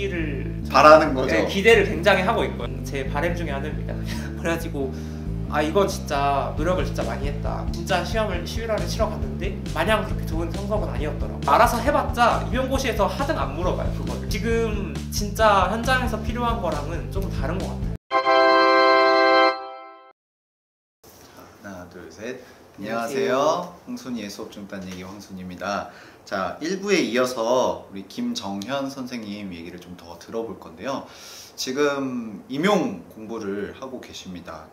있기를 바라는 거죠. 네, 기대를 굉장히 하고 있고요. 제 바람 중에 하나입니다. 그래가지고 이건 진짜 노력을 진짜 많이 했다. 진짜 시험을 11월에 치러 갔는데 마냥 그렇게 좋은 성적은 아니었더라고. 알아서 해봤자 임용고시에서 하등 안 물어봐요 그걸. 지금 진짜 현장에서 필요한 거랑은 조금 다른 것 같아요. 하나 둘 셋. 안녕하세요. 홍순이의 수업 중 딴 얘기 황순입니다. 자, 1부에 이어서 우리 김정현 선생님 얘기를 좀 더 들어볼 건데요. 지금 임용 공부를 하고 계십니다.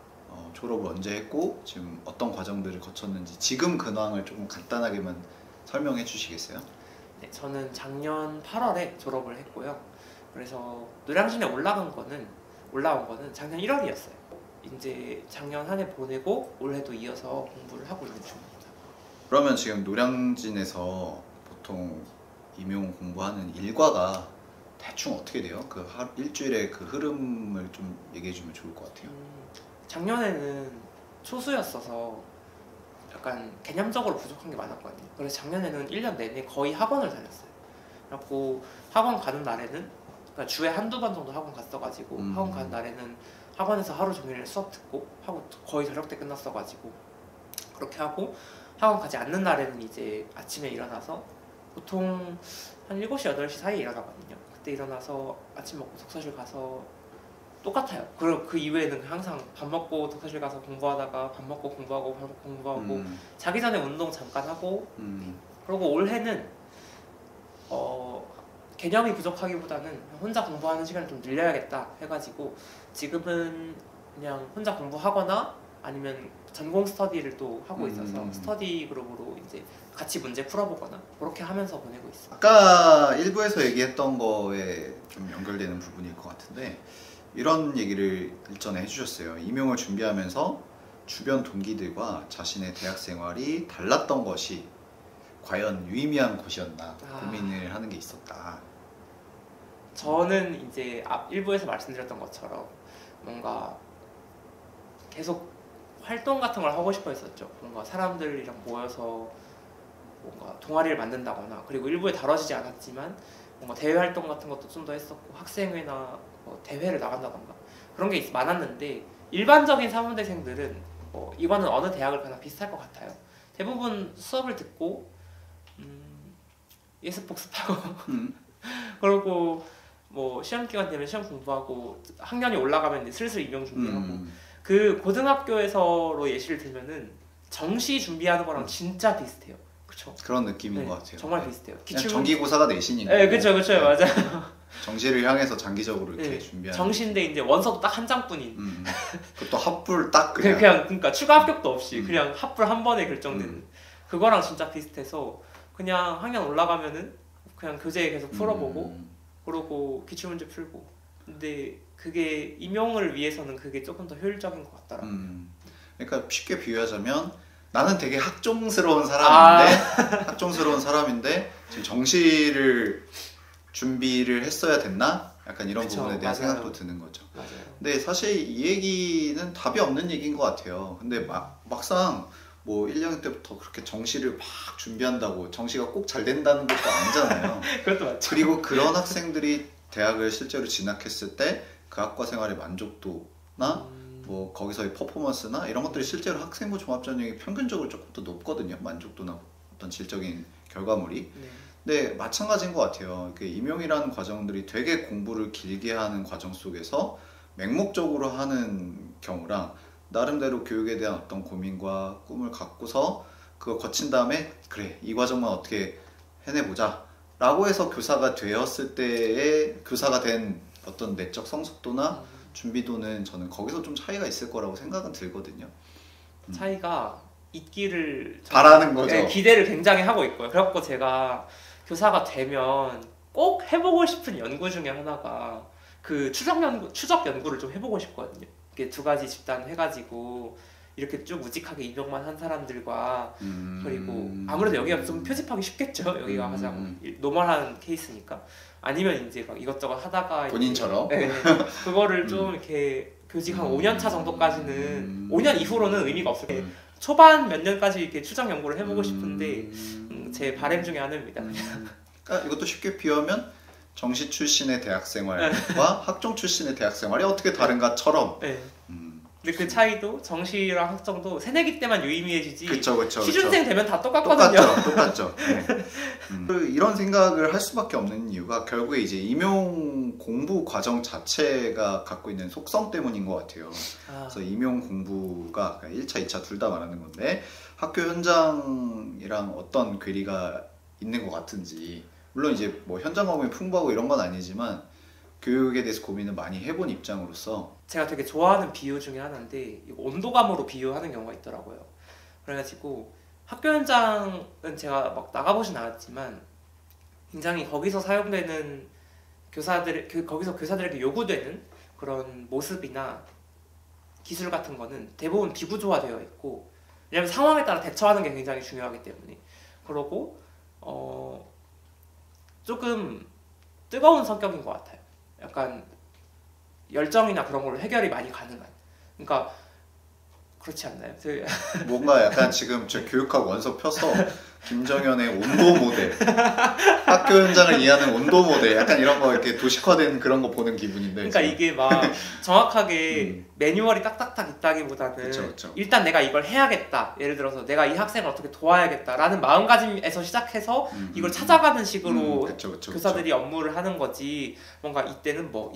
졸업을 언제 했고 지금 어떤 과정들을 거쳤는지 지금 근황을 조금 간단하게만 설명해 주시겠어요? 네, 저는 작년 8월에 졸업을 했고요. 그래서 노량진에 올라온 거는 작년 1월이었어요. 이제 작년 한 해 보내고 올해도 이어서 공부를 하고 있는 중입니다. 그러면 지금 노량진에서 보통 임용 공부하는 일과가 대충 어떻게 돼요? 그 일주일의 그 흐름을 좀 얘기해 주면 좋을 것 같아요. 작년에는 초수였어서 약간 개념적으로 부족한 게 많았거든요. 그래서 작년에는 1년 내내 거의 학원을 다녔어요. 그래갖고 학원 가는 날에는 그러니까 주에 한두 번 정도 학원 갔어가지고 학원 가는 날에는 학원에서 하루 종일 수업 듣고 하고 거의 저녁 때 끝났어가지고 그렇게 하고 학원 가지 않는 날에는 이제 아침에 일어나서 보통 한 7시, 8시 사이에 일어나거든요. 그때 일어나서 아침 먹고 독서실 가서 똑같아요. 그리고 그 이후에는 항상 밥 먹고 독서실 가서 공부하다가 밥 먹고 공부하고 밥 먹고 공부하고 자기 전에 운동 잠깐 하고 그리고 올해는 개념이 부족하기보다는 혼자 공부하는 시간을 좀 늘려야겠다 해가지고 지금은 그냥 혼자 공부하거나 아니면 전공 스터디를 또 하고 있어서 스터디 그룹으로 이제 같이 문제 풀어보거나 그렇게 하면서 보내고 있어요. 아까 일부에서 얘기했던 거에 좀 연결되는 부분일 것 같은데 이런 얘기를 일전에 해주셨어요. 임용을 준비하면서 주변 동기들과 자신의 대학 생활이 달랐던 것이 과연 유의미한 곳이었나 고민을 하는 게 있었다. 저는 이제 앞 일부에서 말씀드렸던 것처럼 뭔가 계속 활동 같은 걸 하고 싶어 했었죠. 뭔가 사람들이랑 모여서 뭔가 동아리를 만든다거나 그리고 일부에 다뤄지지 않았지만 뭔가 대외 활동 같은 것도 좀 더 했었고 학생회나 대회를 나간다던가 그런 게 많았는데 일반적인 사문대생들은 이거는 어느 대학을 가나 비슷할 것 같아요. 대부분 수업을 듣고 예습 복습하고 그리고 뭐 시험 기간 되면 시험 공부하고 학년이 올라가면 이제 슬슬 임용 준비하고 그 고등학교에서로 예시를 들면은 정시 준비하는 거랑 진짜 비슷해요. 그렇죠? 그런 느낌인 것 같아요. 정말 비슷해요. 정기고사가 내신이고. 네, 그렇죠, 맞아요. 정시를 향해서 장기적으로 이렇게 준비하는. 정시인데 이제 원서도 딱 한 장뿐인. 그것도 합불 딱 그러니까 추가 합격도 없이 그냥 합불 한 번에 결정되는. 그거랑 진짜 비슷해서 그냥 학년 올라가면은 그냥 교재 계속 풀어보고 그러고 기출문제 풀고. 근데 그게 임용을 위해서는 그게 조금 더 효율적인 것 같더라고요. 그러니까 쉽게 비유하자면 나는 되게 학종스러운 사람인데 지금 정시를 준비를 했어야 됐나? 약간 이런 부분에 대한 생각도 드는 거죠. 맞아요. 근데 사실 이 얘기는 답이 없는 얘기인 것 같아요. 근데 막상 뭐 1학년 때부터 그렇게 정시를 막 준비한다고 정시가 꼭 잘 된다는 것도 아니잖아요. 그것도 맞죠. 그리고 그런 학생들이 대학을 실제로 진학했을 때 그 학과 생활의 만족도나 뭐 거기서의 퍼포먼스나 이런 것들이 실제로 학생부 종합전형이 평균적으로 조금 더 높거든요. 만족도나 어떤 질적인 결과물이. 근데 마찬가지인 것 같아요. 임용이라는 과정들이 되게 공부를 길게 하는 과정 속에서 맹목적으로 하는 경우랑 나름대로 교육에 대한 어떤 고민과 꿈을 갖고서 그걸 거친 다음에 그래 이 과정만 어떻게 해내보자 라고 해서 교사가 되었을 때의 교사가 된 어떤 내적 성숙도나 준비도는 저는 거기서 좀 차이가 있을 거라고 생각은 들거든요. 차이가 있기를 바라는 거죠. 네, 기대를 굉장히 하고 있고요. 그래갖고 제가 교사가 되면 꼭 해보고 싶은 연구 중에 하나가 그 추적 연구를 좀 해보고 싶거든요. 이렇게 두 가지 집단 해가지고 이렇게 쭉 우직하게 임용만 한 사람들과 그리고 아무래도 여기가 좀 표집하기 쉽겠죠. 여기가 가장 노멀한 케이스니까. 아니면 이제 막 이것저것 하다가 본인처럼 그거를 좀 이렇게 교직 한 5년 차 정도까지는 5년 이후로는 의미가 없을 거예요. 초반 몇 년까지 이렇게 추적 연구를 해보고 싶은데 제 바람 중에 하나입니다. 그러니까 이것도 쉽게 비유하면 정시 출신의 대학 생활과 학종 출신의 대학 생활이 어떻게 다른가처럼. 네. 근데 그 차이도 정시랑 학종도 새내기 때만 유의미해지지. 그쵸. 취준생 되면 다 똑같거든요. 똑같죠. 네. 이런 생각을 할 수밖에 없는 이유가 결국에 이제 임용 공부 과정 자체가 갖고 있는 속성 때문인 것 같아요. 그래서 임용 공부가 1차, 2차 둘 다 말하는 건데 학교 현장이랑 어떤 괴리가 있는 것 같은지, 물론 이제 뭐 현장 경험이 풍부하고 이런 건 아니지만 교육에 대해서 고민을 많이 해본 입장으로서 제가 되게 좋아하는 비유 중에 하나인데 이거 온도감으로 비유하는 경우가 있더라고요. 그래가지고 학교 현장은 제가 막 나가보진 않았지만 굉장히 거기서 사용되는 거기서 교사들에게 요구되는 그런 모습이나 기술 같은 거는 대부분 비구조화되어 있고, 왜냐면 상황에 따라 대처하는 게 굉장히 중요하기 때문에. 그러고 조금 뜨거운 성격인 것 같아요. 약간 열정이나 그런 걸로 해결이 많이 가능한. 그러니까 그렇지 않나요? 뭔가 약간 지금 저 교육학 원서 펴서 김정현의 온도 모델, 학교 현장을 이해하는 온도 모델, 약간 이런 거 이렇게 도식화된 그런 거 보는 기분인데. 그러니까 지금. 이게 막 정확하게 매뉴얼이 딱딱딱 있다기보다는 그쵸. 일단 내가 이걸 해야겠다. 예를 들어서 내가 이 학생을 어떻게 도와야겠다라는 마음가짐에서 시작해서 이걸 찾아가는 식으로 그쵸. 교사들이 업무를 하는 거지. 뭔가 이때는 뭐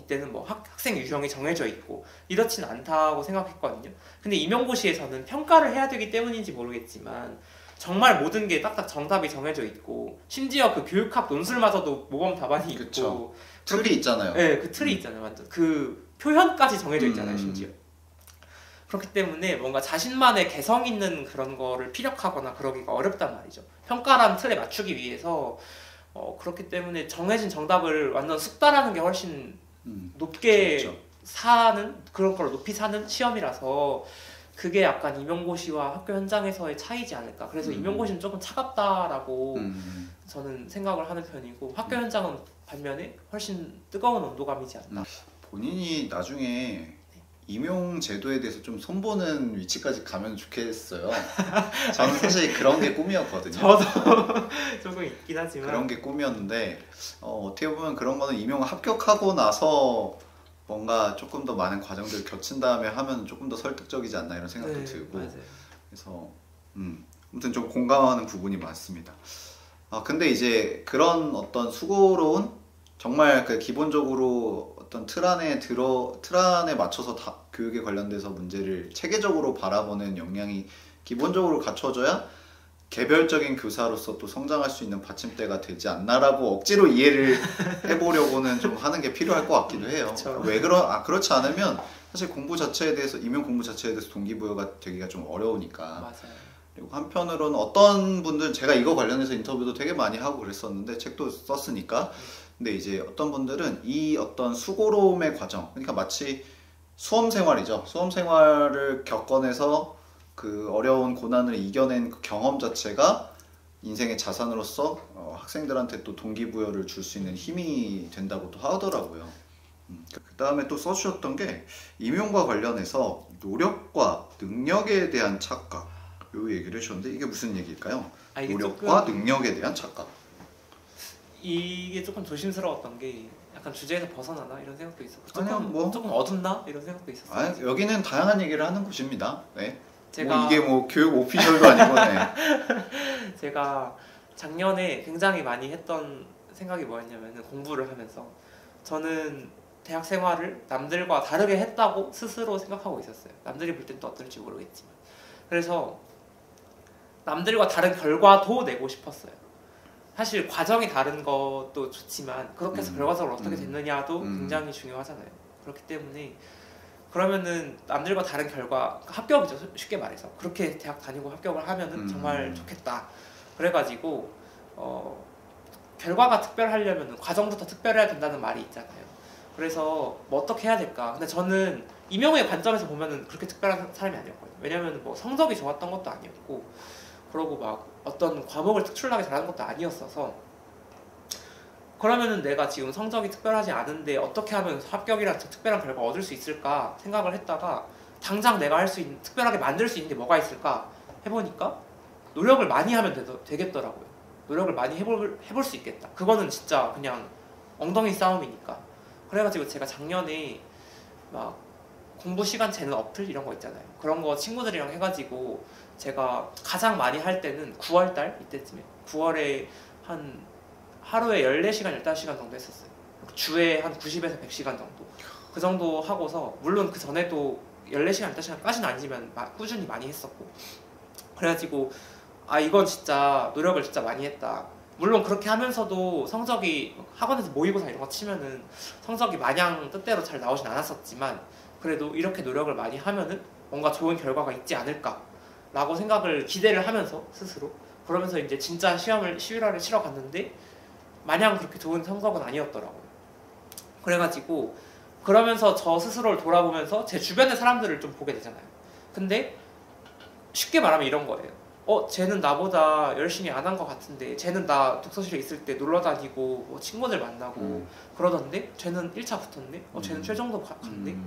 학생 유형이 정해져 있고 이렇진 않다고 생각했거든요. 근데 임용고시에서는 평가를 해야 되기 때문인지 모르겠지만 정말 모든 게 딱딱 정답이 정해져 있고, 심지어 그 교육학 논술마저도 모범 답안이 있고 틀이 있잖아요. 네, 그 틀이 있잖아요. 완전 그 표현까지 정해져 있잖아요. 심지어. 그렇기 때문에 뭔가 자신만의 개성 있는 그런 거를 피력하거나 그러기가 어렵단 말이죠. 평가라는 틀에 맞추기 위해서. 그렇기 때문에 정해진 정답을 완전 숙달하는 게 훨씬 높게 사는, 그런 걸 높이 사는 시험이라서 그게 약간 임용고시와 학교 현장에서의 차이지 않을까. 그래서 임용고시는 조금 차갑다라고 저는 생각을 하는 편이고, 학교 현장은 반면에 훨씬 뜨거운 온도감이지 않나. 본인이 나중에 임용 제도에 대해서 좀 손보는 위치까지 가면 좋겠어요. 저는 사실 그런 게 꿈이었거든요. 저도 조금 있긴 하지만 그런 게 꿈이었는데 어떻게 보면 그런 거는 임용 합격하고 나서 뭔가 조금 더 많은 과정들을 거친 다음에 하면 조금 더 설득적이지 않나 이런 생각도 들고. 맞아요. 그래서 아무튼 좀 공감하는 부분이 많습니다. 근데 이제 그런 어떤 수고로운, 정말 그 기본적으로 어떤 틀 안에 맞춰서 교육에 관련돼서 문제를 체계적으로 바라보는 역량이 기본적으로 갖춰져야 개별적인 교사로서 또 성장할 수 있는 받침대가 되지 않나라고 억지로 이해를 해보려고는 좀 하는 게 필요할 것 같기도 해요. 그렇지 않으면 사실 공부 자체에 대해서, 임용 공부 자체에 대해서 동기부여가 되기가 좀 어려우니까. 맞아요. 그리고 한편으로는 어떤 분들은, 제가 이거 관련해서 인터뷰도 되게 많이 하고 그랬었는데 책도 썼으니까, 근데 이제 어떤 분들은 이 어떤 수고로움의 과정, 그러니까 마치 수험 생활이죠. 수험 생활을 겪어내서 그 어려운 고난을 이겨낸 그 경험 자체가 인생의 자산으로서 학생들한테 또 동기부여를 줄 수 있는 힘이 된다고도 하더라고요. 그 다음에 또 써주셨던 게 임용과 관련해서 노력과 능력에 대한 착각, 요 얘기를 해주셨는데 이게 무슨 얘기일까요? 노력과 능력에 대한 착각. 이게 조금 조심스러웠던 게 약간 주제에서 벗어나나 이런 생각도 있었고, 조금 어둡나 이런 생각도 있었어요. 여기는 다양한 얘기를 하는 곳입니다. 네. 제가 이게 교육 오피셜도 아니고. 네. 제가 작년에 굉장히 많이 했던 생각이 뭐였냐면, 공부를 하면서 저는 대학 생활을 남들과 다르게 했다고 스스로 생각하고 있었어요. 남들이 볼 땐 또 어떨지 모르겠지만. 그래서 남들과 다른 결과도 내고 싶었어요. 사실 과정이 다른 것도 좋지만 그렇게 해서 결과적으로 어떻게 됐느냐도 굉장히 중요하잖아요. 그렇기 때문에 그러면은 남들과 다른 결과, 합격이죠, 쉽게 말해서. 그렇게 대학 다니고 합격을 하면은 정말 좋겠다. 그래가지고 결과가 특별하려면은 과정부터 특별해야 된다는 말이 있잖아요. 그래서 뭐 어떻게 해야 될까? 근데 저는 임용의 관점에서 보면은 그렇게 특별한 사람이 아니었거든요. 왜냐면 뭐 성적이 좋았던 것도 아니었고, 그러고 막 어떤 과목을 특출나게 잘하는 것도 아니었어서, 그러면은 내가 지금 성적이 특별하지 않은데 어떻게 하면 합격이란 특별한 결과 얻을 수 있을까 생각을 했다가, 당장 내가 할 수 있는, 특별하게 만들 수 있는 게 뭐가 있을까 해보니까 노력을 많이 하면 되겠더라고요. 노력을 많이 해볼 수 있겠다. 그거는 진짜 그냥 엉덩이 싸움이니까. 그래가지고 제가 작년에 막 공부 시간 재는 어플 이런 거 있잖아요. 그런 거 친구들이랑 해가지고 제가 가장 많이 할 때는 9월달 이때쯤에 9월에 한 하루에 14시간, 15시간 정도 했었어요. 주에 한 90에서 100시간 정도. 그 정도 하고서 물론 그 전에도 14시간, 15시간까지는 아니지만 꾸준히 많이 했었고. 그래가지고 아 이건 진짜 노력을 진짜 많이 했다. 물론 그렇게 하면서도 성적이 학원에서 모의고사 이런 거 치면은 성적이 마냥 뜻대로 잘 나오진 않았었지만 그래도 이렇게 노력을 많이 하면은 뭔가 좋은 결과가 있지 않을까라고 생각을 기대를 하면서 스스로 그러면서 이제 진짜 시험을 11월에 치러 갔는데 마냥 그렇게 좋은 성적은 아니었더라고요. 그래가지고 그러면서 저 스스로를 돌아보면서 제 주변의 사람들을 좀 보게 되잖아요. 근데 쉽게 말하면 이런 거예요. 쟤는 나보다 열심히 안 한 것 같은데 쟤는 나 독서실에 있을 때 놀러 다니고 뭐 친구들 만나고 그러던데 쟤는 1차 붙었네? 쟤는 최종도 갔네?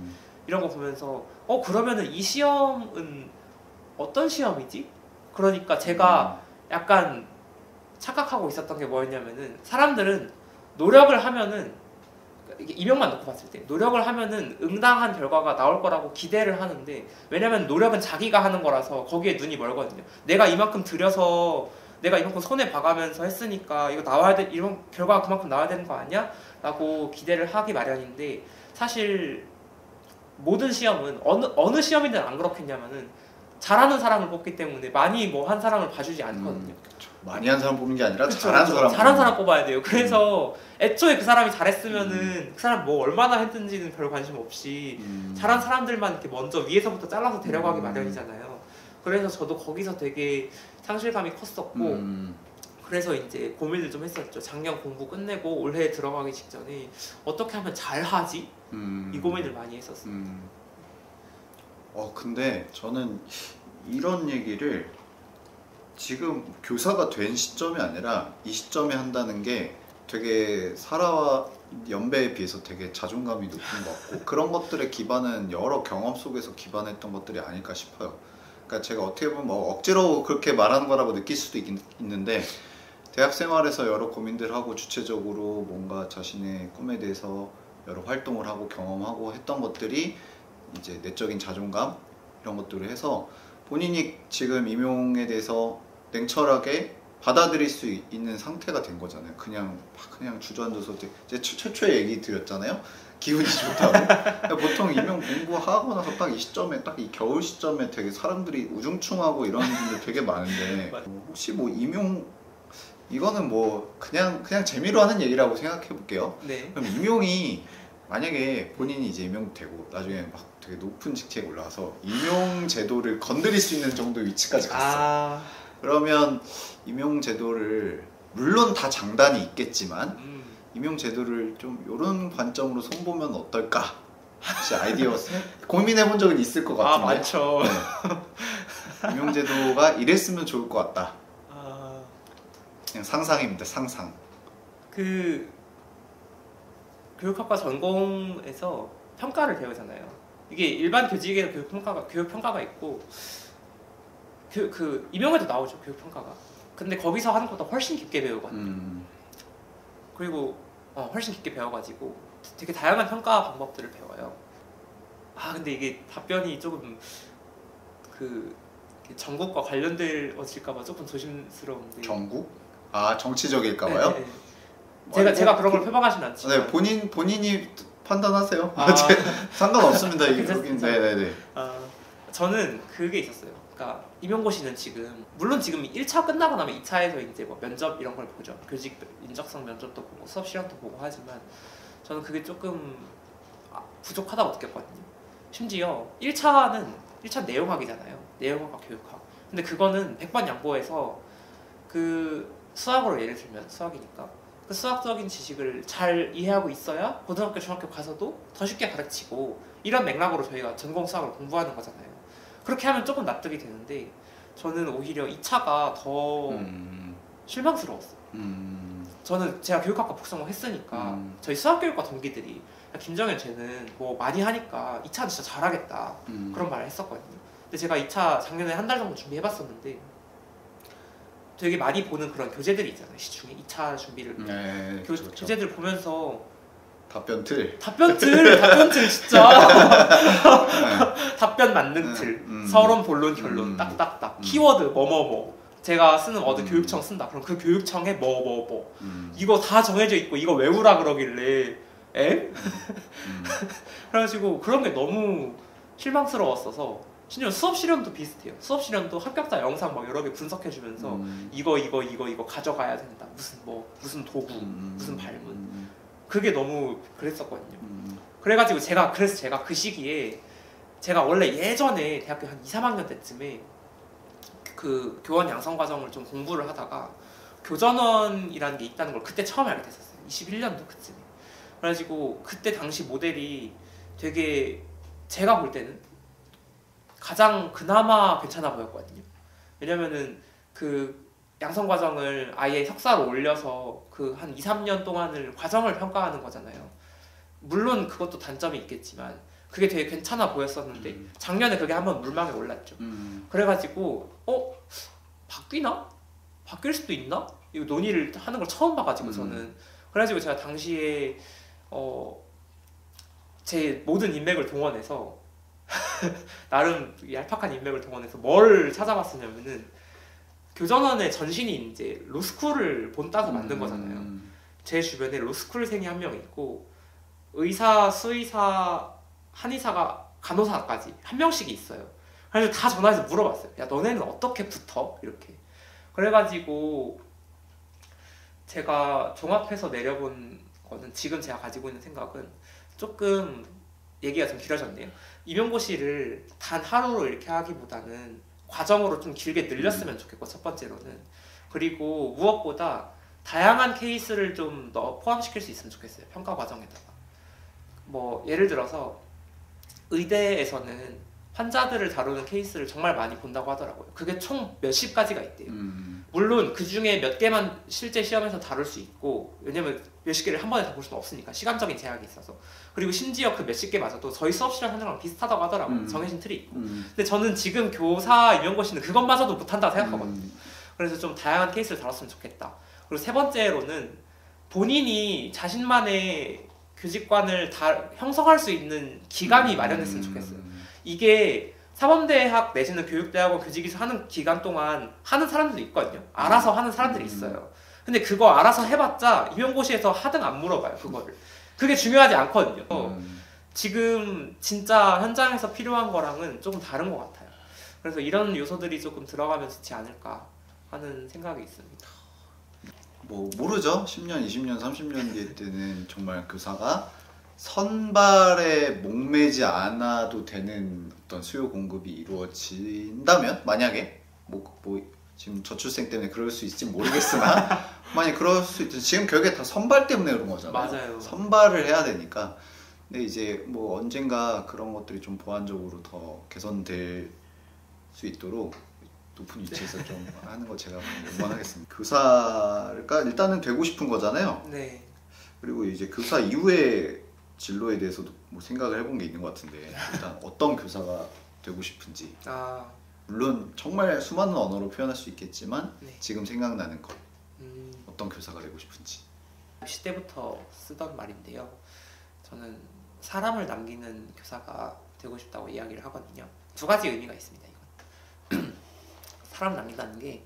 이런 거 보면서 그러면은 이 시험은 어떤 시험이지? 그러니까 제가 약간 착각하고 있었던 게 뭐였냐면은 사람들은 노력을 하면은 이게 이명만 놓고 봤을 때 노력을 하면은 응당한 결과가 나올 거라고 기대를 하는데 왜냐면 노력은 자기가 하는 거라서 거기에 눈이 멀거든요. 내가 이만큼 들여서 내가 이만큼 손에 봐가면서 했으니까 이거 나와야 돼 이런 결과가 그만큼 나와야 되는 거 아니야? 라고 기대를 하기 마련인데 사실 모든 시험은 어느 시험이든 안 그렇겠냐면은 잘하는 사람을 뽑기 때문에 많이 뭐 한 사람을 봐주지 않거든요. 많이 한 사람 뽑는 게 아니라 그쵸, 잘한 사람 잘한 사람 뽑아야 돼요. 그래서 애초에 그 사람이 잘했으면은 그 사람 뭐 얼마나 했든지는 별 관심 없이 잘한 사람들만 이렇게 먼저 위에서부터 잘라서 데려가기 마련이잖아요. 그래서 저도 거기서 되게 상실감이 컸었고 그래서 이제 고민을 좀 했었죠. 작년 공부 끝내고 올해 들어가기 직전에 어떻게 하면 잘하지? 이 고민을 많이 했었어요. 근데 저는 이런 얘기를 지금 교사가 된 시점이 아니라 이 시점에 한다는 게 되게 사라와 연배에 비해서 되게 자존감이 높은 것 같고 그런 것들에 기반은 여러 경험 속에서 기반했던 것들이 아닐까 싶어요. 그러니까 제가 어떻게 보면 뭐 억지로 그렇게 말하는 거라고 느낄 수도 있는데 대학 생활에서 여러 고민들 하고 주체적으로 뭔가 자신의 꿈에 대해서 여러 활동을 하고 경험하고 했던 것들이 이제 내적인 자존감 이런 것들을 해서 본인이 지금 임용에 대해서 냉철하게 받아들일 수 있는 상태가 된 거잖아요. 그냥 주저앉아서 이제 최초에 얘기 드렸잖아요. 기분이 좋다고. 보통 임용 공부하고 나서 딱 이 시점에 딱 이 겨울 시점에 되게 사람들이 우중충하고 이런 분들 되게 많은데 혹시 뭐 임용 이거는 뭐 그냥 재미로 하는 얘기라고 생각해 볼게요. 네. 그럼 임용이 만약에 본인이 이제 임용되고 나중에 막 되게 높은 직책에 올라와서 임용 제도를 건드릴 수 있는 정도의 위치까지 갔어. 그러면 임용 제도를 물론 다 장단이 있겠지만 임용 제도를 좀 이런 관점으로 손보면 어떨까? 혹시 아이디어 고민해 본 적은 있을 것 같은데. 많죠. 네. 임용 제도가 이랬으면 좋을 것 같다. 그냥 상상입니다. 상상. 교육학과 전공에서 평가를 배우잖아요. 이게 일반 교직에서 교육 평가가 있고 임용에도 나오죠, 교육 평가가. 근데 거기서 하는 것보다 훨씬 깊게 배우거든요. 그리고 훨씬 깊게 배워가지고 되게 다양한 평가 방법들을 배워요. 근데 이게 답변이 조금 전국과 관련되어질까봐 조금 조심스러운데. 전국? 정치적일까봐요? 네. 제가 그런 걸 표방하진 않지만. 네, 본인이 판단하세요. 상관없습니다. 이게 여긴. 네네네. 저는 그게 있었어요. 그러니까 임용고시는 물론 지금 1차 끝나고 나면 2차에서 이제 뭐 면접 이런 걸 보죠. 교직 인적성 면접도 보고 수업 시간도 보고 하지만 저는 그게 조금 부족하다고 느꼈거든요. 심지어 1차 내용학이잖아요. 내용학과 교육학. 근데 그거는 100번 양보해서 수학으로 예를 들면 수학이니까 그 수학적인 지식을 잘 이해하고 있어야 고등학교, 중학교 가서도 더 쉽게 가르치고 이런 맥락으로 저희가 전공 수학을 공부하는 거잖아요. 그렇게 하면 조금 납득이 되는데 저는 오히려 2차가 더 실망스러웠어요. 저는 제가 교육학과 복성을 했으니까 저희 수학교육과 동기들이 김정현 쟤는 뭐 많이 하니까 2차는 진짜 잘하겠다 그런 말을 했었거든요. 근데 제가 2차 작년에 한 달 정도 준비해봤었는데 되게 많이 보는 그런 교재들이 있잖아요. 시중에 2차 준비를 네, 그렇죠. 교재들 보면서 답변 틀. 답변 틀 진짜 답변 만능 틀 서론 본론 결론 딱딱딱 키워드 뭐뭐뭐 제가 쓰는 어디 교육청 쓴다 그럼 그 교육청에 뭐뭐뭐 이거 다 정해져 있고 이거 외우라 그러길래 에? 그래가지고 그런 게 너무 실망스러웠어서 심지어 수업 실현도 비슷해요. 수업 실현도 합격자 영상 막 여러 개 분석해주면서 이거 가져가야 된다. 무슨 도구, 무슨 발문. 그게 너무 그랬었거든요. 그래가지고 제가 그 시기에 제가 원래 예전에 대학교 한 2, 3학년 때쯤에 그 교원 양성 과정을 좀 공부를 하다가 교전원이라는 게 있다는 걸 그때 처음 알게 됐었어요. 21년도 그쯤에. 그래가지고 그때 당시 모델이 되게 제가 볼 때는 가장 그나마 괜찮아 보였거든요. 왜냐면은 그 양성 과정을 아예 석사로 올려서 그 한 2, 3년 동안을 과정을 평가하는 거잖아요. 물론 그것도 단점이 있겠지만 그게 되게 괜찮아 보였었는데 작년에 그게 한번 물망에 올랐죠. 그래가지고 바뀌나? 바뀔 수도 있나? 이거 논의를 하는 걸 처음 봐가지고 저는 그래가지고 제가 당시에 제 모든 인맥을 동원해서 나름 얄팍한 인맥을 동원해서 뭘 찾아봤었냐면은 교전원의 전신이 이제 로스쿨을 본따서 만든 거잖아요. 제 주변에 로스쿨생이 한 명 있고 의사, 수의사, 한의사가 간호사까지 한 명씩 있어요. 그래서 다 전화해서 물어봤어요. 야 너네는 어떻게 붙어? 이렇게. 그래가지고 제가 종합해서 내려본 거는 지금 제가 가지고 있는 생각은 조금 얘기가 좀 길어졌네요. 임용고시를 단 하루로 이렇게 하기보다는 과정으로 좀 길게 늘렸으면 좋겠고 첫 번째로는 그리고 무엇보다 다양한 케이스를 좀 포함시킬 수 있으면 좋겠어요. 평가 과정에다가 뭐 예를 들어서 의대에서는 환자들을 다루는 케이스를 정말 많이 본다고 하더라고요. 그게 총 몇십 가지가 있대요. 물론 그 중에 몇 개만 실제 시험에서 다룰 수 있고 왜냐면 몇십 개를 한 번에 다 볼 수는 없으니까 시간적인 제약이 있어서 그리고 심지어 그 몇십 개마저도 저희 수업 시간 하는 거랑 비슷하다고 하더라고요. 정해진 틀이 있고 근데 저는 지금 교사 임용고시는 그것마저도 못한다고 생각하거든요. 그래서 좀 다양한 케이스를 다뤘으면 좋겠다. 그리고 세 번째로는 본인이 자신만의 교직관을 다 형성할 수 있는 기간이 마련됐으면 좋겠어요. 이게 사범대학 내지는 교육대학원 교직에서 하는 기간 동안 하는 사람들도 있거든요. 알아서 하는 사람들이 있어요. 근데 그거 알아서 해봤자 임용고시에서 하등 안 물어봐요. 그거를. 그게 중요하지 않거든요. 지금 진짜 현장에서 필요한 거랑은 조금 다른 것 같아요. 그래서 이런 요소들이 조금 들어가면 좋지 않을까 하는 생각이 있습니다. 뭐 모르죠. 10년, 20년, 30년 뒤에 때는 정말 교사가 선발에 목매지 않아도 되는 어떤 수요 공급이 이루어진다면 만약에 뭐 지금 저출생 때문에 그럴 수 있을지 모르겠으나 만약 그럴 수 있든 지금 결국에 다 선발 때문에 그런 거잖아요. 맞아요. 선발을 해야 되니까 근데 이제 뭐 언젠가 그런 것들이 좀 보완적으로 더 개선될 수 있도록 높은 위치에서 좀 하는 거 제가 응원하겠습니다. 교사가 일단은 되고 싶은 거잖아요. 네. 그리고 이제 교사 이후에 진로에 대해서도 뭐 생각을 해본 게 있는 것 같은데 일단 어떤 교사가 되고 싶은지 물론 정말 수많은 언어로 표현할 수 있겠지만 네. 지금 생각나는 것 어떤 교사가 되고 싶은지 입시 때부터 쓰던 말인데요. 저는 사람을 남기는 교사가 되고 싶다고 이야기를 하거든요. 두 가지 의미가 있습니다. 이건 사람 남긴다는 게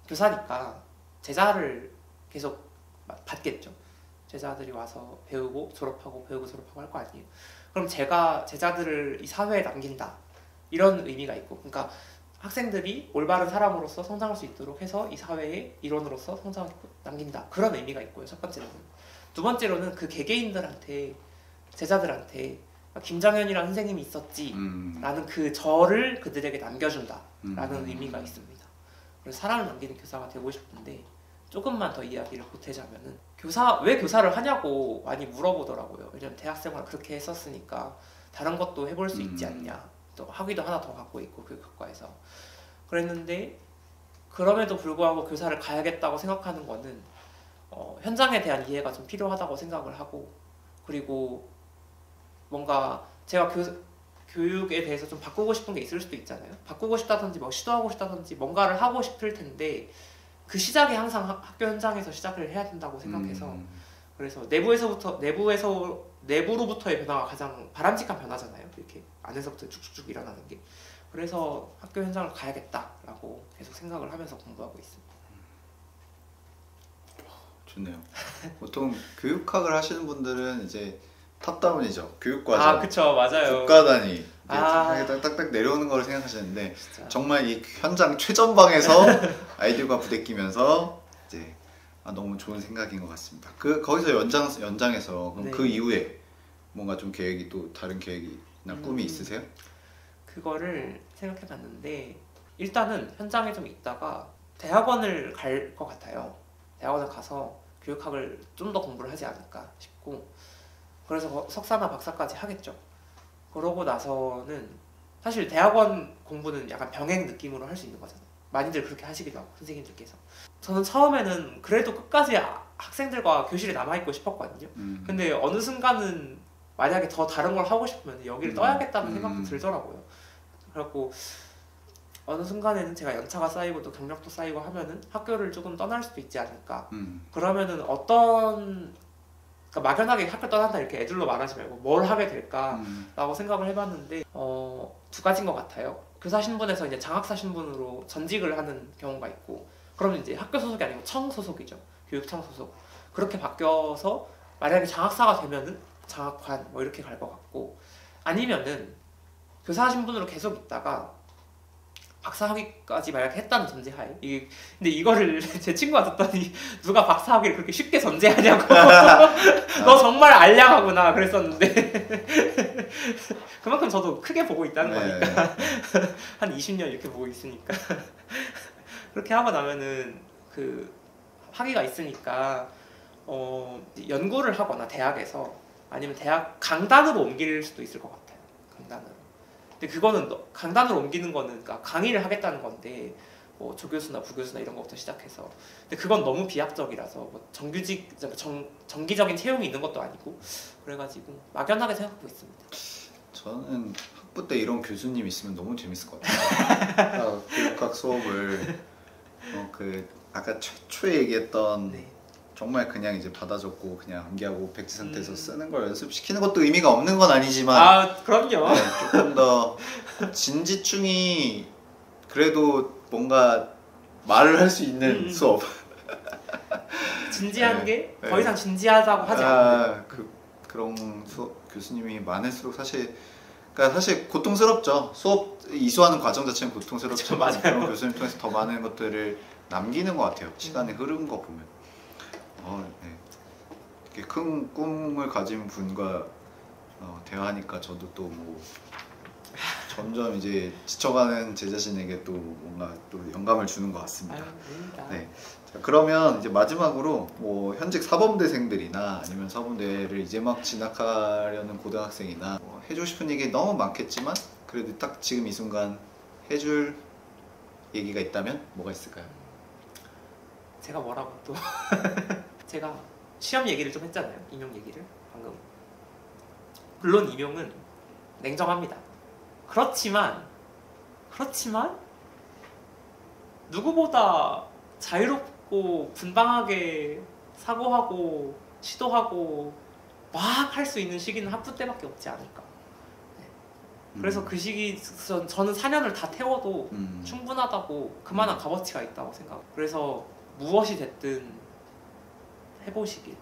교사니까 제자를 계속 받겠죠. 제자들이 와서 배우고 졸업하고 배우고 졸업하고 할 거 아니에요. 그럼 제가 제자들을 이 사회에 남긴다 이런 의미가 있고 그러니까 학생들이 올바른 사람으로서 성장할 수 있도록 해서 이 사회에 일원으로서 성장을 남긴다 그런 의미가 있고요. 첫 번째로는. 두 번째로는 그 개개인들한테 제자들한테 김장현이라는 선생님이 있었지 라는 그 저를 그들에게 남겨준다 라는 의미가 있습니다. 그래서 사람을 남기는 교사가 되고 싶은데 조금만 더 이야기를 보태자면은 왜 교사를 하냐고 많이 물어보더라고요. 왜냐면 대학생활 그렇게 했었으니까 다른 것도 해볼 수 있지 않냐. 또 학위도 하나 더 갖고 있고 교육학과에서 그랬는데 그럼에도 불구하고 교사를 가야겠다고 생각하는 거는 현장에 대한 이해가 좀 필요하다고 생각을 하고 그리고 뭔가 제가 교육에 대해서 좀 바꾸고 싶은 게 있을 수도 있잖아요. 바꾸고 싶다든지 뭐 시도하고 싶다든지 뭔가를 하고 싶을 텐데 그 시작이 항상 학교 현장에서 시작을 해야 된다고 생각해서 그래서 내부로부터의 변화가 가장 바람직한 변화잖아요. 이렇게 안에서부터 쭉쭉쭉 일어나는 게. 그래서 학교 현장을 가야겠다라고 계속 생각을 하면서 공부하고 있습니다. 좋네요. 보통 교육학을 하시는 분들은 이제 탑다운이죠. 교육과정. 그쵸, 맞아요. 국가단위. 딱딱 내려오는 걸 생각하시는데 진짜. 정말 이 현장 최전방에서 아이들과 부대끼면서 이제 너무 좋은 생각인 것 같습니다. 거기서 연장해서 그럼 네. 그 이후에 뭔가 좀 계획이 또 다른 계획이나 꿈이 있으세요? 그거를 생각해봤는데 일단은 현장에 좀 있다가 대학원을 갈 것 같아요. 대학원을 가서 교육학을 좀 더 공부를 하지 않을까 싶고 그래서 석사나 박사까지 하겠죠. 그러고 나서는 사실 대학원 공부는 약간 병행 느낌으로 할 수 있는 거잖아요. 많이들 그렇게 하시기도 하고 선생님들께서. 저는 처음에는 그래도 끝까지 학생들과 교실에 남아있고 싶었거든요. 근데 어느 순간은 만약에 더 다른 걸 하고 싶으면 여기를 떠야겠다는 생각도 들더라고요. 그래갖고 어느 순간에는 제가 연차가 쌓이고 또 경력도 쌓이고 하면은 학교를 조금 떠날 수도 있지 않을까. 그러면은 그러니까 막연하게 학교 떠난다 이렇게 애들로 말하지 말고 뭘 하게 될까라고 생각을 해봤는데 두 가지인 것 같아요. 교사 신분에서 이제 장학사 신분으로 전직을 하는 경우가 있고 그러면 이제 학교 소속이 아니고 청 소속이죠. 교육청 소속. 그렇게 바뀌어서 만약에 장학사가 되면은 장학관 뭐 이렇게 갈 것 같고 아니면은 교사 신분으로 계속 있다가 박사학위까지 만약에 했다는 전제하에 근데 이거를 제 친구가 듣더니 누가 박사학위를 그렇게 쉽게 전제하냐고 너 정말 알량하구나 그랬었는데 그만큼 저도 크게 보고 있다는 거니까 한 20년 이렇게 보고 있으니까 그렇게 하고 나면은 그 학위가 있으니까 연구를 하거나 대학에서 아니면 대학 강단으로 옮길 수도 있을 것 같아요. 강단으로. 근데 그거는 강단으로 옮기는 거는 그러니까 강의를 하겠다는 건데 뭐 조교수나 부교수나 이런 것부터 시작해서 근데 그건 너무 비약적이라서 뭐 정기적인 채용이 있는 것도 아니고 그래가지고 막연하게 생각하고 있습니다. 저는 학부 때 이런 교수님 있으면 너무 재밌을 것 같아요. 교육학 수업을 아까 초에 얘기했던 네. 정말 그냥 이제 받아 적고 그냥 암기하고 백지 상태에서 쓰는 걸 연습시키는 것도 의미가 없는 건 아니지만 그럼요. 네, 조금 더 진지충이 그래도 뭔가 말을 할 수 있는 수업. 진지한 게 더 이상 진지하다고 하지 않는 그런 교수님이 많을수록 그러니까 사실 고통스럽죠. 수업 이수하는 과정 자체는 고통스럽지만 그쵸, 그런 교수님 통해서 더 많은 것들을 남기는 것 같아요. 시간의 흐른 거 보면. 네. 이렇게 큰 꿈을 가진 분과 대화하니까 저도 또 뭐 점점 이제 지쳐가는 제 자신에게 또 뭔가 또 영감을 주는 것 같습니다. 네. 자, 그러면 이제 마지막으로 뭐 현직 사범대생들이나 아니면 사범대를 이제 막 진학하려는 고등학생이나 뭐 해주고 싶은 얘기 너무 많겠지만 그래도 딱 지금 이 순간 해줄 얘기가 있다면 뭐가 있을까요? 제가 뭐라고 또 제가 시험 얘기를 좀 했잖아요. 임용 얘기를 방금. 물론 임용은 냉정합니다. 그렇지만 누구보다 자유롭고 분방하게 사고하고 시도하고 막 할 수 있는 시기는 학부 때밖에 없지 않을까. 네. 그래서 그 시기 저는 4년을 다 태워도 충분하다고 그만한 값어치가 있다고 생각해요. 그래서 무엇이 됐든 해보시길.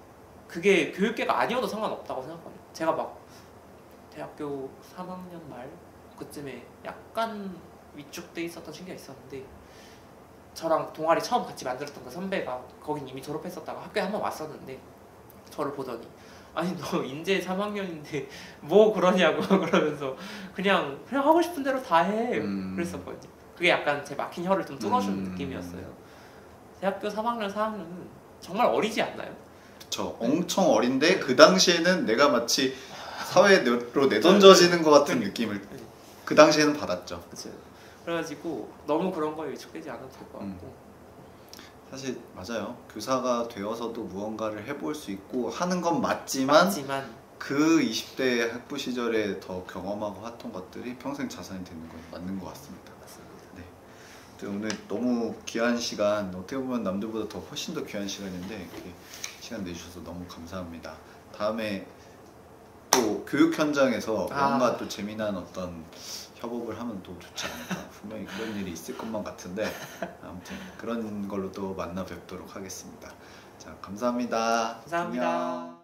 그게 교육계가 아니어도 상관없다고 생각하거든요. 제가 막 대학교 3학년 말 그쯤에 약간 위축돼 있었던 시기가 있었는데 저랑 동아리 처음 같이 만들었던 그 선배가 거긴 이미 졸업했었다가 학교에 한번 왔었는데 저를 보더니 아니 너 인제 3학년인데 뭐 그러냐고 그러면서 그냥 하고 싶은 대로 다 해 그랬었거든요. 그게 약간 제 막힌 혀를 좀 뚫어주는 느낌이었어요. 대학교 3학년 4학년은 정말 어리지 않나요? 그쵸. 엄청 어린데 그 당시에는 내가 마치 사회로 내던져지는 것 같은 느낌을 그 당시에는 받았죠. 그쵸. 그래가지고 너무 그런 거에 위축되지 않아도 될 것 같고 사실 맞아요. 교사가 되어서도 무언가를 해볼 수 있고 하는 건 맞지만 그 20대 학부 시절에 더 경험하고 했던 것들이 평생 자산이 되는 건 맞는 것 같습니다. 맞습니다. 네. 오늘 너무 귀한 시간, 어떻게 보면 남들보다 더 훨씬 더 귀한 시간인데 이렇게 시간 내주셔서 너무 감사합니다. 다음에 또 교육 현장에서 뭔가 또 재미난 어떤 협업을 하면 또 좋지 않을까. 분명히 그런 일이 있을 것만 같은데 아무튼 그런 걸로 또 만나 뵙도록 하겠습니다. 자, 감사합니다. 감사합니다. 안녕.